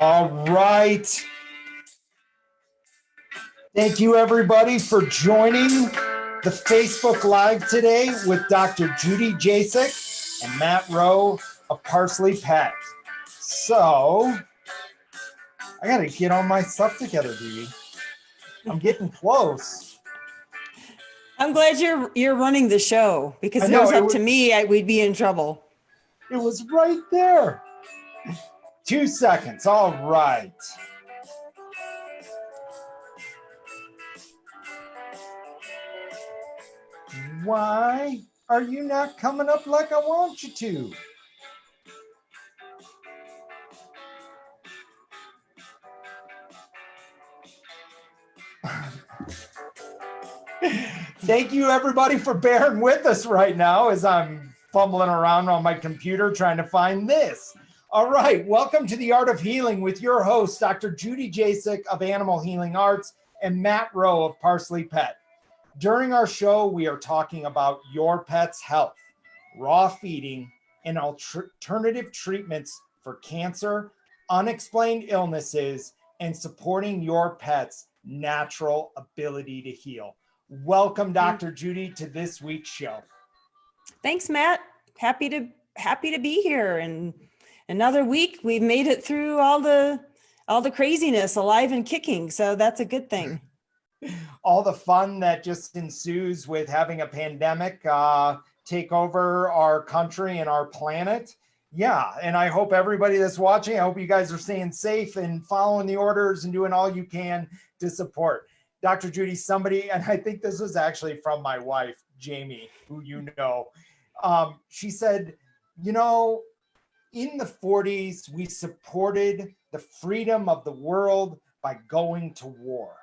All right. Thank you, everybody, for joining the Facebook Live today with Dr. Judy, Jasek, and Matt Rowe of ParsleyPet. So, I got to get all my stuff together, Judy. I'm getting close. I'm glad you're running the show, because if it was up to me, we'd be in trouble. It was right there. 2 seconds. All right. Why are you not coming up like I want you to? Thank you, everybody, for bearing with us right now as I'm fumbling around on my computer trying to find this. All right, welcome to the Art of Healing with your host, Dr. Judy Jasek of Animal Healing Arts and Matt Rowe of ParsleyPet. During our show, we are talking about your pet's health, raw feeding, and alternative treatments for cancer, unexplained illnesses, and supporting your pet's natural ability to heal. Welcome, Dr. Judy, to this week's show. Thanks, Matt. Happy to be here. And another week, we've made it through all the craziness, alive and kicking. So that's a good thing. All the fun that just ensues with having a pandemic take over our country and our planet. Yeah, and I hope everybody that's watching, I hope you guys are staying safe and following the orders and doing all you can to support. Dr. Judy, somebody, and I think this was actually from my wife, Jamie, who you know, she said, you know, in the 40s, we supported the freedom of the world by going to war.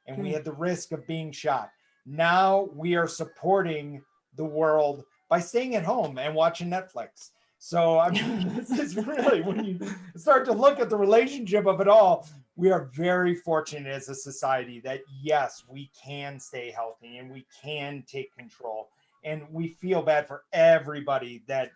And we had the risk of being shot. Now we are supporting the world by staying at home and watching Netflix. So I mean, this is really, when you start to look at the relationship of it all, we are very fortunate as a society that yes, we can stay healthy and we can take control. And we feel bad for everybody that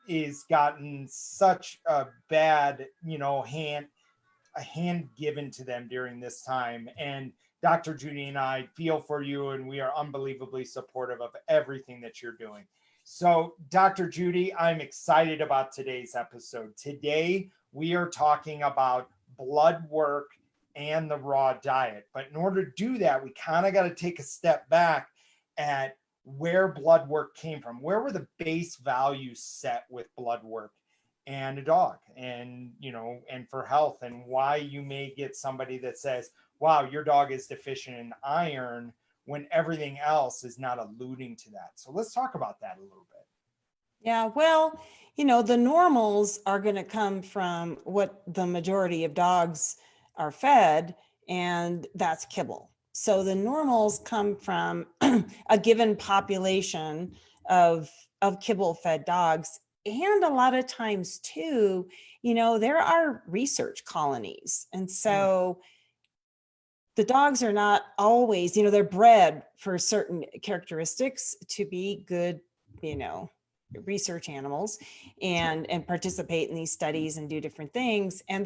is gotten such a bad, a hand given to them during this time. And Dr. Judy and I feel for you, and we are unbelievably supportive of everything that you're doing. So, Dr. Judy, I'm excited about today's episode. Today, we are talking about blood work and the raw diet. But in order to do that, we kind of got to take a step back at where blood work came from. Where were the base values set with blood work and a dog, and and for health, and why you may get somebody that says, wow, your dog is deficient in iron, when everything else is not alluding to that. So let's talk about that a little bit. Yeah, well, the normals are going to come from what the majority of dogs are fed, and that's kibble. So the normals come from a given population of kibble-fed dogs. And a lot of times too, there are research colonies. And so the dogs are not always, they're bred for certain characteristics to be good, research animals and participate in these studies and do different things. And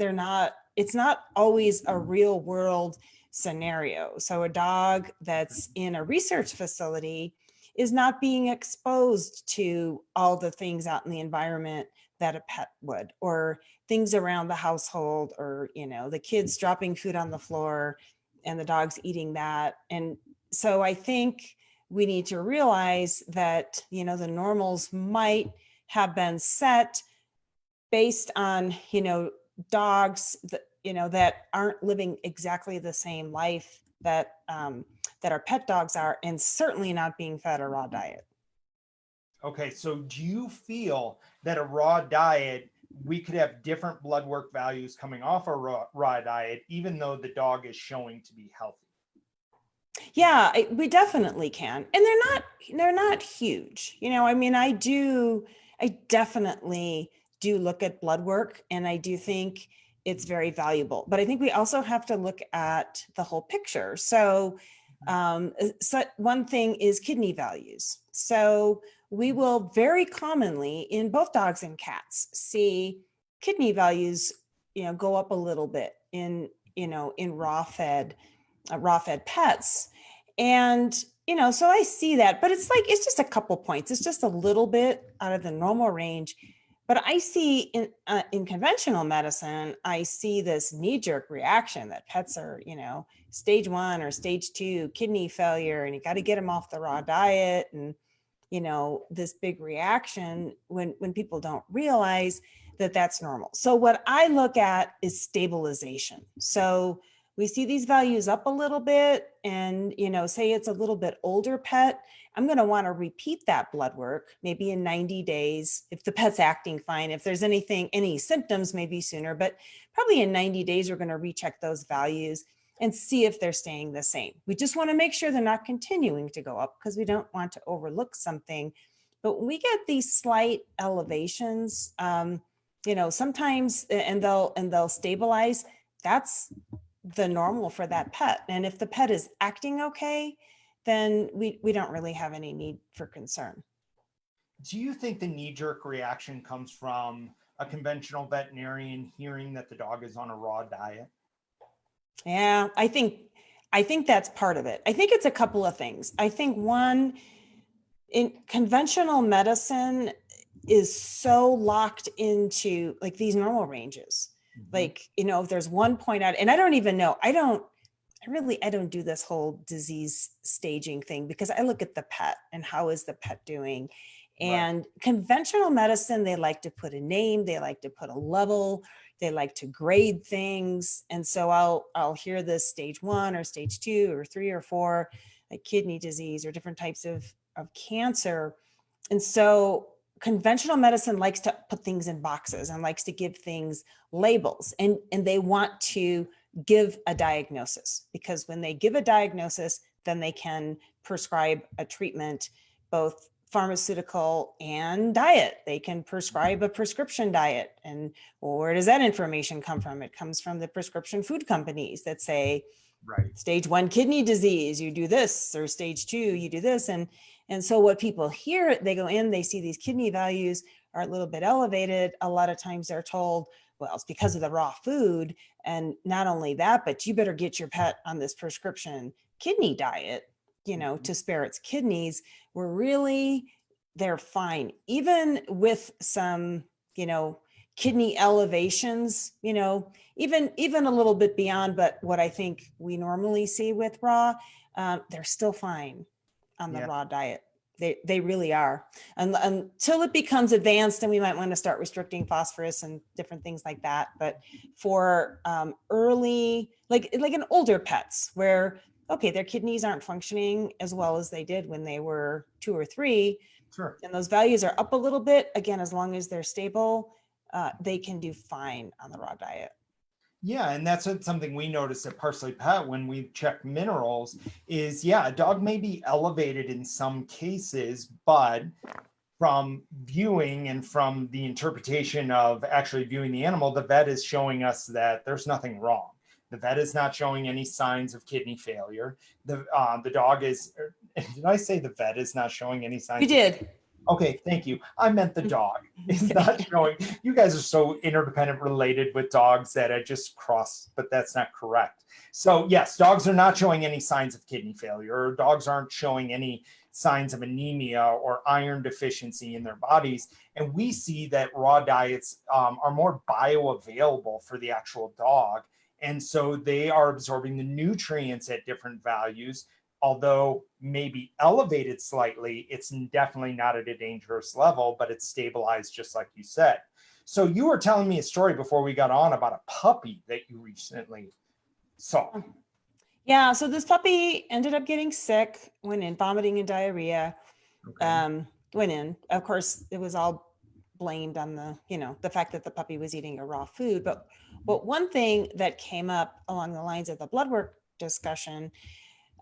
it's not always a real world scenario. So a dog that's in a research facility is not being exposed to all the things out in the environment that a pet would, or things around the household, or, the kids dropping food on the floor and the dog's eating that. And so I think we need to realize that, the normals might have been set based on, dogs that, that aren't living exactly the same life that our pet dogs are, and certainly not being fed a raw diet. Okay, so do you feel that a raw diet, we could have different blood work values coming off a raw diet, even though the dog is showing to be healthy? Yeah, we definitely can. And they're not huge. I definitely do look at blood work, and I do think it's very valuable. But I think we also have to look at the whole picture. So one thing is kidney values. So we will very commonly in both dogs and cats see kidney values go up a little bit in, in raw fed pets. And, so I see that, but it's just a couple points. It's just a little bit out of the normal range. But I see in conventional medicine, I see this knee-jerk reaction that pets are, stage 1 or stage 2 kidney failure, and you got to get them off the raw diet, and this big reaction when people don't realize that that's normal. So what I look at is stabilization. So we see these values up a little bit, and say it's a little bit older pet, I'm going to want to repeat that blood work maybe in 90 days if the pet's acting fine. If there's any symptoms, maybe sooner, but probably in 90 days we're going to recheck those values and see if they're staying the same. We just want to make sure they're not continuing to go up because we don't want to overlook something. But when we get these slight elevations, sometimes, and they'll stabilize, that's the normal for that pet. And if the pet is acting okay, then we don't really have any need for concern. Do you think the knee-jerk reaction comes from a conventional veterinarian hearing that the dog is on a raw diet? Yeah, I think that's part of it. I think it's a couple of things. I think one, in conventional medicine is so locked into like these normal ranges. Like, if there's one point out, and I don't even know, I don't do this whole disease staging thing because I look at the pet and how is the pet doing. And right. Conventional medicine, they like to put a name, they like to put a level, they like to grade things. And so I'll hear this stage 1 or stage 2 or 3 or 4, like kidney disease or different types of cancer. And so conventional medicine likes to put things in boxes and likes to give things labels, and they want to give a diagnosis, because when they give a diagnosis, then they can prescribe a treatment, both pharmaceutical and diet. They can prescribe a prescription diet. And where does that information come from? It comes from the prescription food companies that say, right, stage 1 kidney disease, you do this, or stage 2, you do this. And so what people hear, they go in, they see these kidney values are a little bit elevated. A lot of times they're told, well, it's because of the raw food. And not only that, but you better get your pet on this prescription kidney diet, to spare its kidneys. Where really they're fine. Even with some, kidney elevations, even a little bit beyond, but what I think we normally see with raw, they're still fine on the raw diet. They really are. And until it becomes advanced, and we might want to start restricting phosphorus and different things like that. But for early, like in older pets where, okay, their kidneys aren't functioning as well as they did when they were 2 or 3. Sure. And those values are up a little bit. Again, as long as they're stable, they can do fine on the raw diet. Yeah, and that's something we noticed at ParsleyPet when we check minerals is, a dog may be elevated in some cases, but from viewing and from the interpretation of actually viewing the animal, the vet is showing us that there's nothing wrong. The vet is not showing any signs of kidney failure. The dog is, did I say the vet is not showing any signs? You did. Okay, thank you. I meant the dog is not showing. You guys are so interdependent related with dogs that I just crossed, but that's not correct. So yes, dogs are not showing any signs of kidney failure, or dogs aren't showing any signs of anemia or iron deficiency in their bodies. And we see that raw diets are more bioavailable for the actual dog. And so they are absorbing the nutrients at different values. Although maybe elevated slightly, it's definitely not at a dangerous level, but it's stabilized just like you said. So you were telling me a story before we got on about a puppy that you recently saw. Yeah, so this puppy ended up getting sick, went in, vomiting and diarrhea. Okay. Went in. Of course, it was all blamed on the fact that the puppy was eating a raw food. But one thing that came up along the lines of the blood work discussion,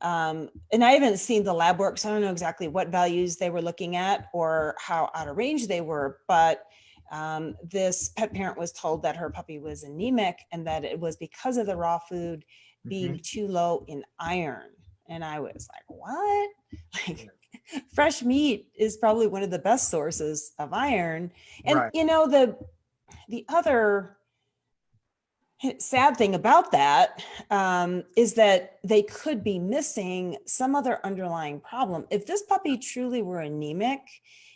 and I haven't seen the lab work, so I don't know exactly what values they were looking at or how out of range they were, but this pet parent was told that her puppy was anemic and that it was because of the raw food being too low in iron. And I was like, what? Like, fresh meat is probably one of the best sources of iron. And right. The other sad thing about that is that they could be missing some other underlying problem. If this puppy truly were anemic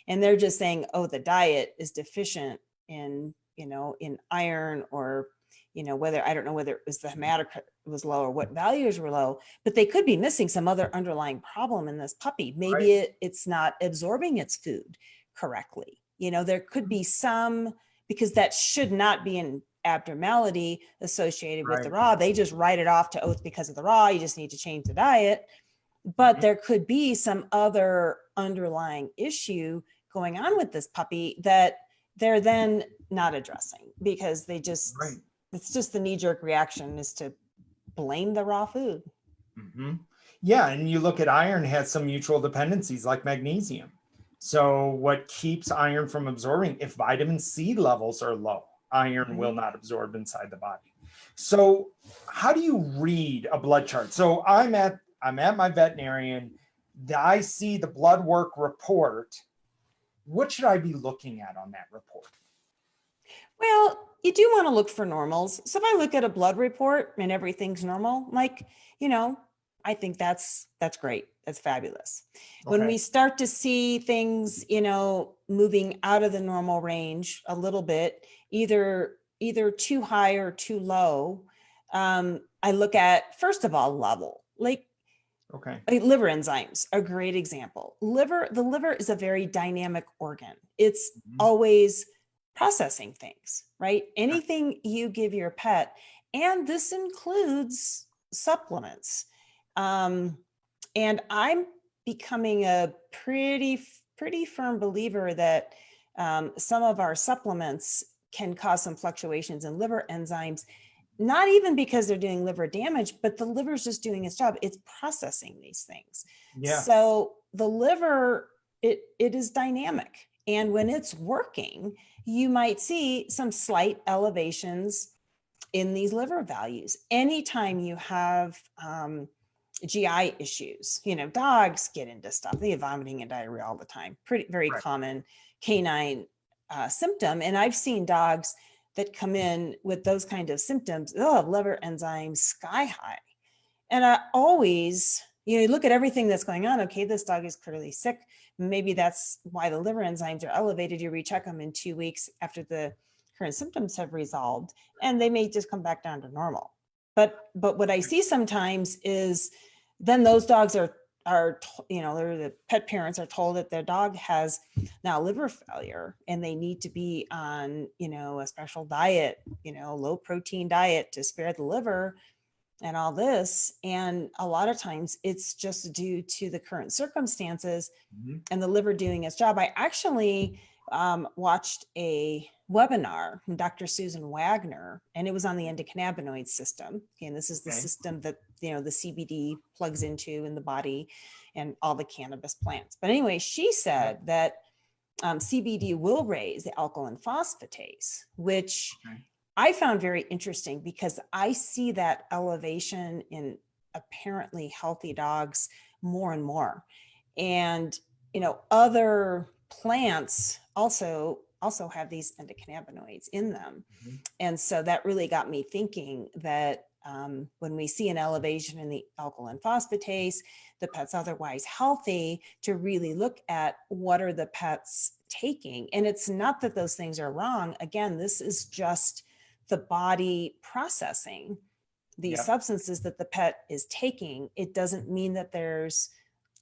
and they're just saying, oh, the diet is deficient in, in iron, or, whether, I don't know whether it was the hematocrit was low or what values were low, but they could be missing some other underlying problem in this puppy. Maybe it's not absorbing its food correctly. There could be some, because that should not be an abnormality associated with the raw. They just write it off to, oh, it's because of the raw, you just need to change the diet. But there could be some other underlying issue going on with this puppy that they're then not addressing, because they just, it's just the knee-jerk reaction is to blame the raw food. Yeah, and you look at iron has some mutual dependencies like magnesium. So what keeps iron from absorbing? If vitamin C levels are low, iron will not absorb inside the body. So how do you read a blood chart? So I'm at my veterinarian. I see the Bloodwork Report. What should I be looking at on that report? Well, you do want to look for normals. So if I look at a blood report and everything's normal, like, I think that's great. That's fabulous. When we start to see things, moving out of the normal range a little bit, either too high or too low, I look at, first of all, level. Like, liver enzymes, a great example. The liver is a very dynamic organ. It's always processing things, right? Anything you give your pet, and this includes supplements. And I'm becoming a pretty firm believer that some of our supplements can cause some fluctuations in liver enzymes, not even because they're doing liver damage, but the liver's just doing its job. It's processing these things. So the liver, it is dynamic. And when it's working, you might see some slight elevations in these liver values. Anytime you have GI issues, dogs get into stuff. They have vomiting and diarrhea all the time. Very common canine symptom. And I've seen dogs that come in with those kind of symptoms, liver enzymes sky high. And I always, you look at everything that's going on. Okay, this dog is clearly sick. Maybe that's why the liver enzymes are elevated. You recheck them in 2 weeks after the current symptoms have resolved, and they may just come back down to normal. But what I see sometimes is then those dogs are the pet parents are told that their dog has now liver failure and they need to be on, a special diet, low protein diet to spare the liver and all this. And a lot of times it's just due to the current circumstances and the liver doing its job. I actually watched a webinar from Dr. Susan Wagner, and it was on the endocannabinoid system. And this is the system that, the CBD plugs into in the body and all the cannabis plants. But anyway, she said that CBD will raise the alkaline phosphatase, which I found very interesting because I see that elevation in apparently healthy dogs more and more. And, other plants also have these endocannabinoids in them. And so that really got me thinking that when we see an elevation in the alkaline phosphatase, the pet's otherwise healthy, to really look at what are the pets taking. And it's not that those things are wrong. Again, this is just the body processing these substances that the pet is taking. It doesn't mean that there's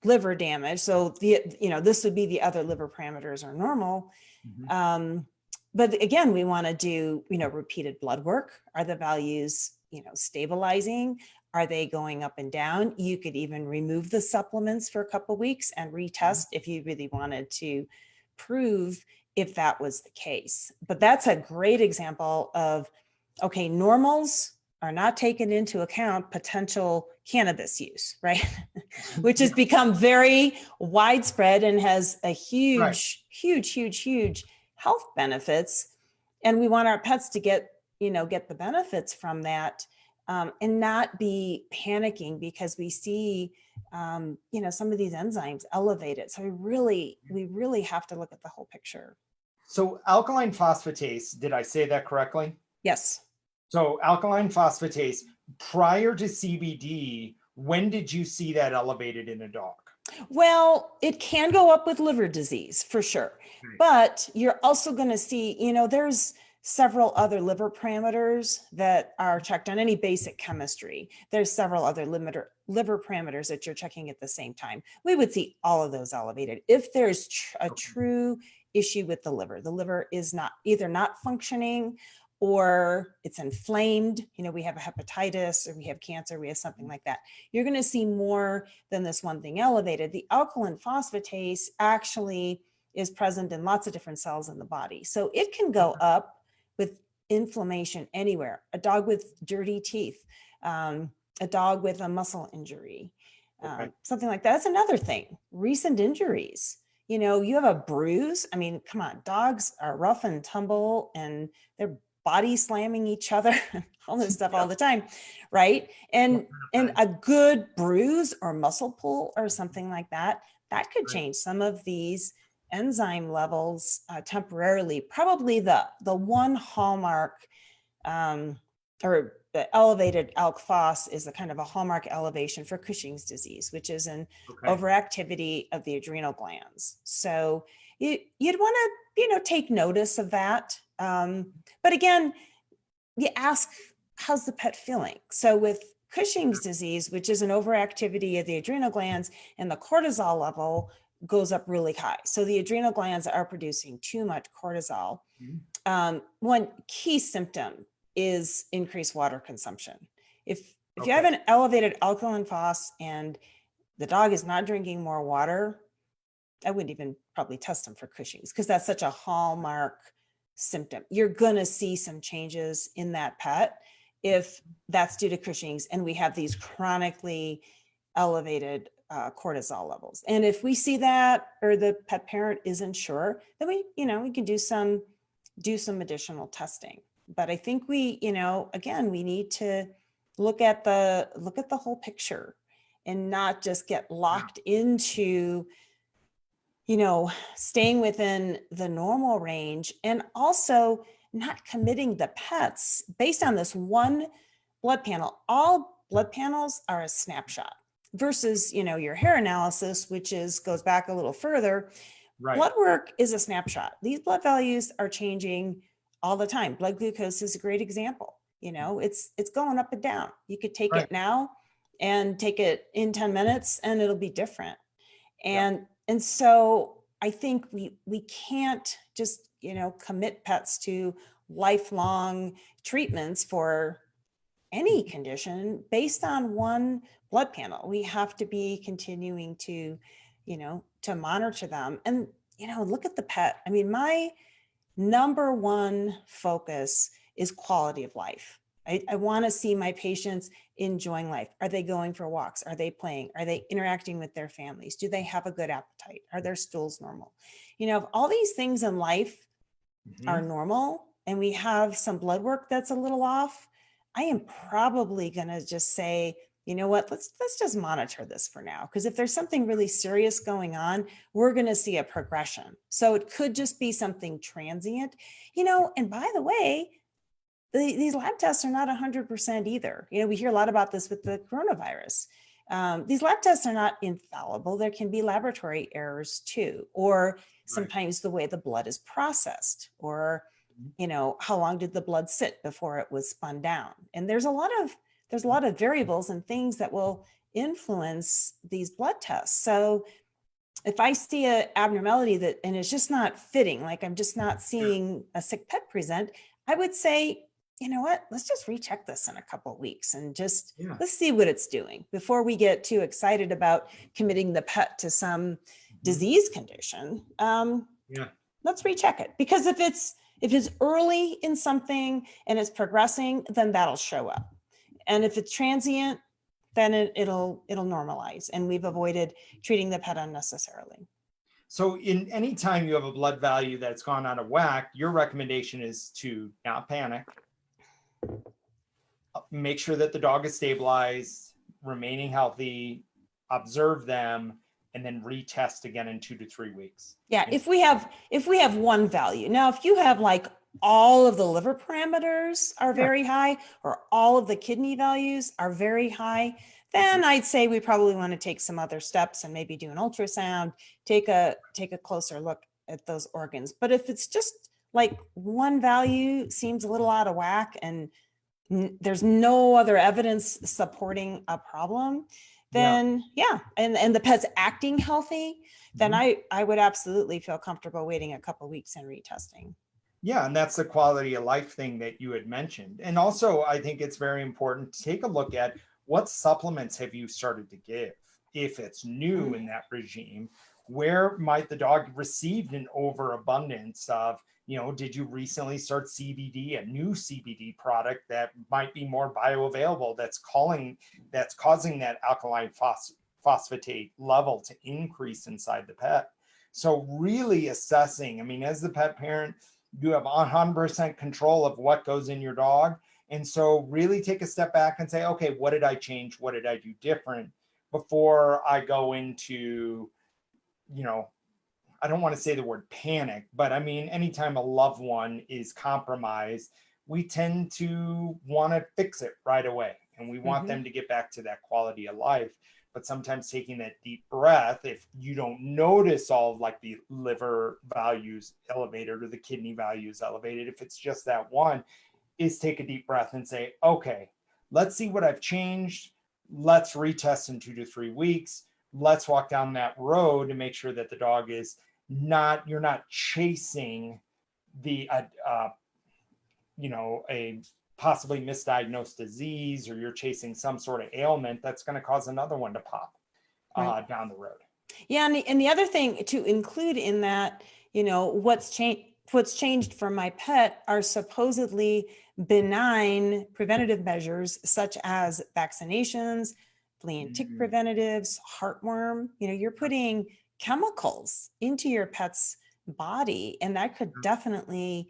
liver damage. So this would be the other liver parameters are normal. But again, we want to do, repeated blood work. Are the values, stabilizing? Are they going up and down? You could even remove the supplements for a couple of weeks and retest if you really wanted to prove if that was the case. But that's a great example of, okay, normals are not taken into account potential cannabis use, right? Which has become very widespread and has a huge health benefits. And we want our pets to get the benefits from that, and not be panicking because we see, some of these enzymes elevated. So we really have to look at the whole picture. So alkaline phosphatase, did I say that correctly? Yes. So alkaline phosphatase, prior to CBD, when did you see that elevated in a dog? Well, it can go up with liver disease for sure, but you're also going to see, there's several other liver parameters that are checked on any basic chemistry. There's several other liver parameters that you're checking at the same time. We would see all of those elevated. If there's a true issue with the liver is not either not functioning or it's inflamed, we have a hepatitis or we have cancer, we have something like that. You're going to see more than this one thing elevated. The alkaline phosphatase actually is present in lots of different cells in the body. So it can go up with inflammation anywhere. A dog with dirty teeth, a dog with a muscle injury, something like that. That's another thing. Recent injuries. You have a bruise. I mean, come on, dogs are rough and tumble and they're body slamming each other, all this stuff all the time, right? And a good bruise or muscle pull or something like that, that could change some of these enzyme levels temporarily. Probably the one hallmark or the elevated alk phos is a kind of a hallmark elevation for Cushing's disease, which is an overactivity of the adrenal glands. So you'd want to, take notice of that. But again, you ask, how's the pet feeling? So with Cushing's disease, which is an overactivity of the adrenal glands, and the cortisol level goes up really high. So the adrenal glands are producing too much cortisol. One key symptom is increased water consumption. If you have an elevated alkaline phos and the dog is not drinking more water, I wouldn't even probably test them for Cushing's because that's such a hallmark symptom. You're going to see some changes in that pet if that's due to Cushing's and we have these chronically elevated cortisol levels. And if we see that or the pet parent isn't sure, then we can do some additional testing. But I think we need to look at the whole picture and not just get locked into staying within the normal range, and also not committing the pets based on this one blood panel. All blood panels are a snapshot versus, your hair analysis, which goes back a little further. Right. Blood work is a snapshot. These blood values are changing all the time. Blood glucose is a great example. It's going up and down. You could take it now and take it in 10 minutes and it'll be different. And so I think we can't just, commit pets to lifelong treatments for any condition based on one blood panel. We have to be continuing to, to monitor them and, look at the pet. I mean, my number one focus is quality of life. I want to see my patients enjoying life. Are they going for walks? Are they playing? Are they interacting with their families? Do they have a good appetite? Are their stools normal? If all these things in life are normal and we have some blood work that's a little off, I am probably going to just say, let's just monitor this for now. Because if there's something really serious going on, we're going to see a progression. So it could just be something transient, and by the way, these lab tests are not 100% either. We hear a lot about this with the coronavirus. These lab tests are not infallible. There can be laboratory errors too, or sometimes the way the blood is processed, or how long did the blood sit before it was spun down? And there's a lot of variables and things that will influence these blood tests. So if I see an abnormality and it's just not fitting, like I'm just not seeing a sick pet present, I would say, let's just recheck this in a couple of weeks and just let's see what it's doing before we get too excited about committing the pet to some disease condition. Let's recheck it, because if it's early in something and it's progressing, then that'll show up. And if it's transient, then it'll normalize, and we've avoided treating the pet unnecessarily. So in any time you have a blood value that's gone out of whack, your recommendation is to not panic, make sure that the dog is stabilized, remaining healthy, observe them, and then retest again in 2 to 3 weeks. Yeah, if we have one value. Now, if you have like all of the liver parameters are very high, or all of the kidney values are very high, then I'd say we probably want to take some other steps and maybe do an ultrasound, take a closer look at those organs. But if it's just like one value seems a little out of whack and there's no other evidence supporting a problem, then and the pet's acting healthy, then I would absolutely feel comfortable waiting a couple of weeks and retesting. Yeah, and that's the quality of life thing that you had mentioned. And also, I think it's very important to take a look at what supplements have you started to give. If it's new in that regime, where might the dog receive an overabundance of, did you recently start CBD, a new CBD product that might be more bioavailable, that's causing that alkaline phosphatase level to increase inside the pet. So really assessing, I mean, as the pet parent, you have 100% control of what goes in your dog. And so really take a step back and say, okay, what did I change? What did I do different before I go into, I don't want to say the word panic, but I mean, anytime a loved one is compromised, we tend to want to fix it right away. And we want them to get back to that quality of life. But sometimes taking that deep breath, if you don't notice all of like the liver values elevated or the kidney values elevated, if it's just that one, is take a deep breath and say, okay, let's see what I've changed. Let's retest in 2 to 3 weeks. Let's walk down that road to make sure that the dog is you're not chasing the, a possibly misdiagnosed disease, or you're chasing some sort of ailment that's going to cause another one to pop down the road. Yeah. And the other thing to include in that, what's changed for my pet are supposedly benign preventative measures, such as vaccinations, flea and tick preventatives, heartworm. You're putting chemicals into your pet's body, and that could definitely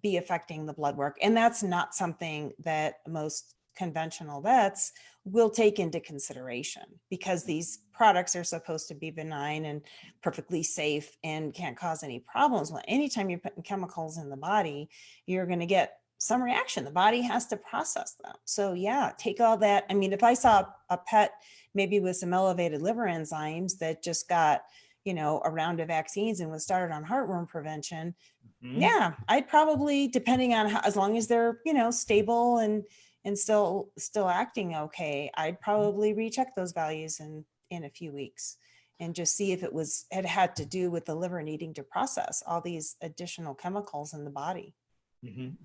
be affecting the blood work. And that's not something that most conventional vets will take into consideration, because these products are supposed to be benign and perfectly safe and can't cause any problems. Well, anytime you're putting chemicals in the body, you're going to get some reaction. The body has to process them. So yeah, take all that. I mean, if I saw a pet maybe with some elevated liver enzymes that just got, a round of vaccines and was started on heartworm prevention, yeah, I'd probably, depending on how, as long as they're, stable and still acting okay, I'd probably recheck those values in a few weeks and just see if it had to do with the liver needing to process all these additional chemicals in the body.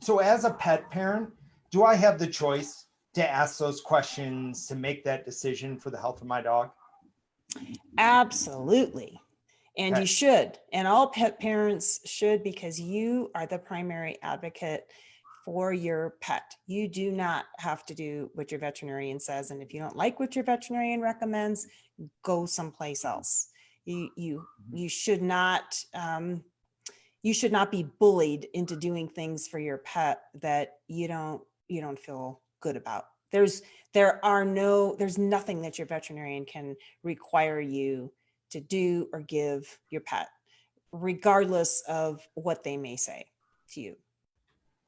So as a pet parent, do I have the choice to ask those questions to make that decision for the health of my dog? Absolutely. And you should, and all pet parents should, because you are the primary advocate for your pet. You do not have to do what your veterinarian says. And if you don't like what your veterinarian recommends, go someplace else. You should not, you should not be bullied into doing things for your pet that you don't feel good about. There's nothing that your veterinarian can require you to do or give your pet, regardless of what they may say to you.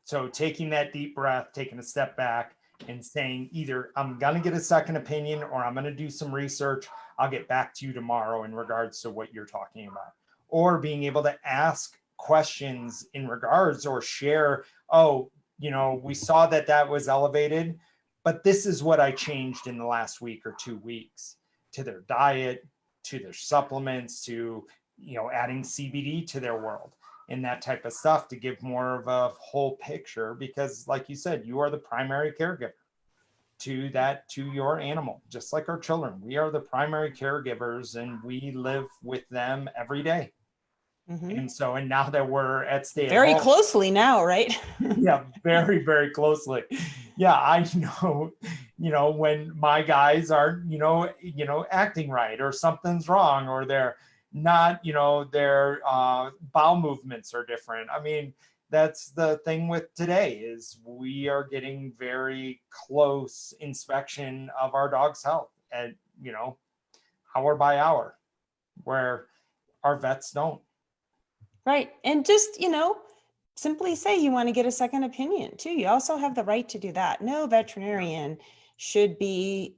So taking that deep breath, taking a step back and saying, either I'm going to get a second opinion or I'm going to do some research. I'll get back to you tomorrow in regards to what you're talking about. Or being able to ask questions in regards, or share, we saw that was elevated, but this is what I changed in the last week or 2 weeks to their diet, to their supplements, to, adding CBD to their world and that type of stuff, to give more of a whole picture, because like you said, you are the primary caregiver to your animal, just like our children. We are the primary caregivers and we live with them every day. And so, and now that we're at stay very at home, closely now, right? yeah, very, very closely. Yeah, I know, when my guys are, acting right, or something's wrong, or they're not, their bowel movements are different. I mean, that's the thing with today, is we are getting very close inspection of our dog's health at, hour by hour, where our vets don't. Right. And just, simply say you want to get a second opinion too. You also have the right to do that. No veterinarian should be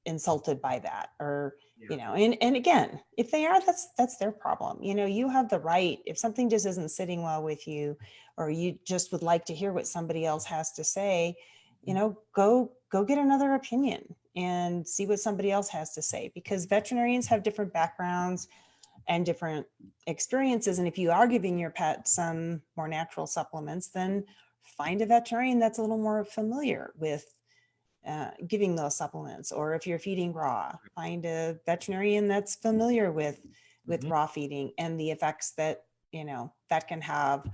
insulted by that, or and again, if they are, that's their problem. You have the right, if something just isn't sitting well with you, or you just would like to hear what somebody else has to say, go get another opinion and see what somebody else has to say, because veterinarians have different backgrounds and different experiences. And if you are giving your pet some more natural supplements, then find a veterinarian that's a little more familiar with giving those supplements. Or if you're feeding raw, find a veterinarian that's familiar with raw feeding and the effects that that can have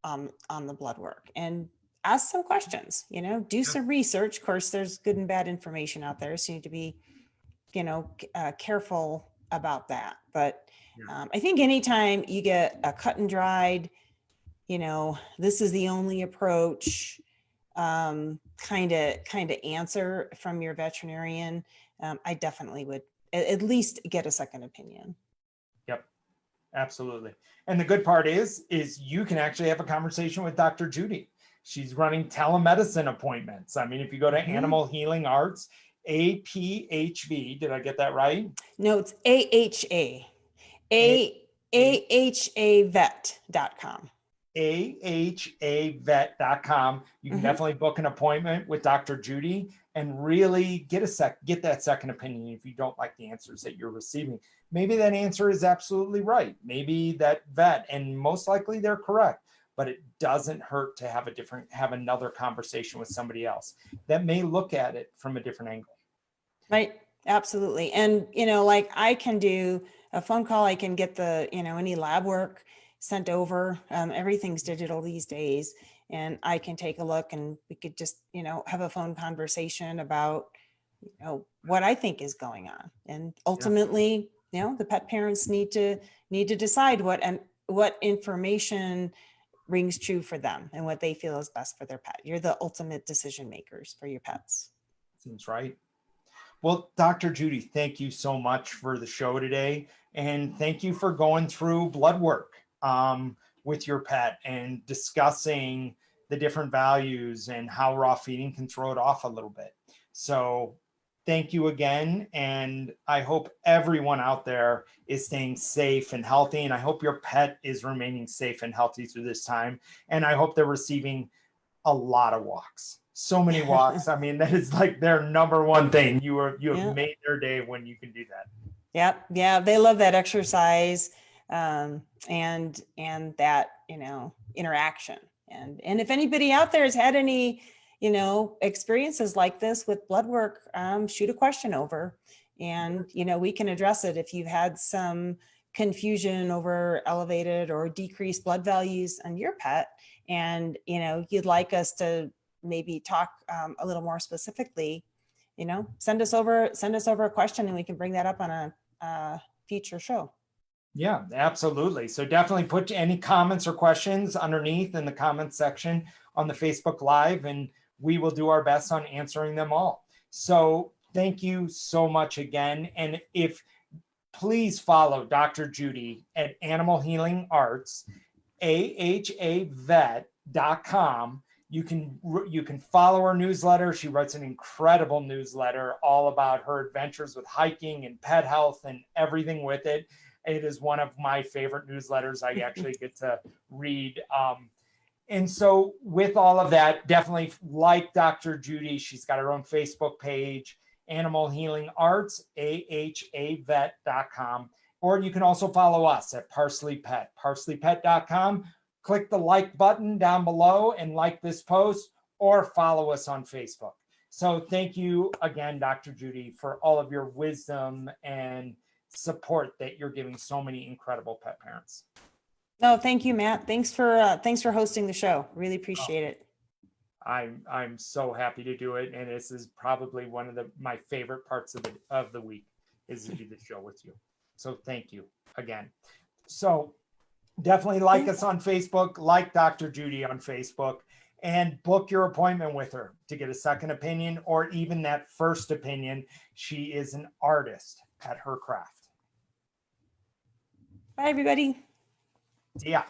on the blood work. And ask some questions, do some research. Of course, there's good and bad information out there, so you need to be careful about that. But I think anytime you get a cut and dried, this is the only approach kind of answer from your veterinarian, I definitely would at least get a second opinion. Yep, absolutely. And the good part is you can actually have a conversation with Dr. Judy. She's running telemedicine appointments. I mean, if you go to Animal Healing Arts, APHV, did I get that right? No, it's AHA. AHAvet.com. AHAvet.com. You can definitely book an appointment with Dr. Judy and really get that second opinion if you don't like the answers that you're receiving. Maybe that answer is absolutely right. Maybe that vet, and most likely they're correct, but it doesn't hurt to have another conversation with somebody else that may look at it from a different angle. Right. Absolutely. And, like I can do a phone call, I can get the, any lab work sent over. Everything's digital these days, and I can take a look, and we could just, have a phone conversation about, what I think is going on. And ultimately, the pet parents need to decide what information rings true for them and what they feel is best for their pet. You're the ultimate decision makers for your pets. Seems right. Well, Dr. Judy, thank you so much for the show today. And thank you for going through blood work with your pet and discussing the different values and how raw feeding can throw it off a little bit. So thank you again. And I hope everyone out there is staying safe and healthy. And I hope your pet is remaining safe and healthy through this time. And I hope they're receiving a lot of walks. So many walks. I mean, that is like their number one thing. You have made their day when you can do that. Yep. Yeah. They love that exercise and that, interaction. And if anybody out there has had any, experiences like this with blood work, shoot a question over, and, we can address it. If you've had some confusion over elevated or decreased blood values on your pet, and, you'd like us to maybe talk a little more specifically, send us over a question, and we can bring that up on a future show. Yeah, absolutely. So definitely put any comments or questions underneath in the comments section on the Facebook Live, and we will do our best on answering them all. So thank you so much again. And please follow Dr. Judy at Animal Healing Arts, AHAvet.com. You can follow her newsletter. She writes an incredible newsletter all about her adventures with hiking and pet health and everything with it. It is one of my favorite newsletters I actually get to read. And so with all of that, definitely like Dr. Judy. She's got her own Facebook page, Animal Healing Arts, AHAvet.com. Or you can also follow us at ParsleyPet, ParsleyPet.com. Click the like button down below and like this post, or follow us on Facebook. So thank you again, Dr. Judy, for all of your wisdom and support that you're giving so many incredible pet parents. No, thank you, Matt. Thanks for hosting the show. Really appreciate it. I'm so happy to do it, and this is probably one of my favorite parts of the week is to do the show with you. So thank you again. So definitely like us on Facebook, like Dr. Judy on Facebook, and book your appointment with her to get a second opinion or even that first opinion. She is an artist at her craft. Bye, everybody. See ya.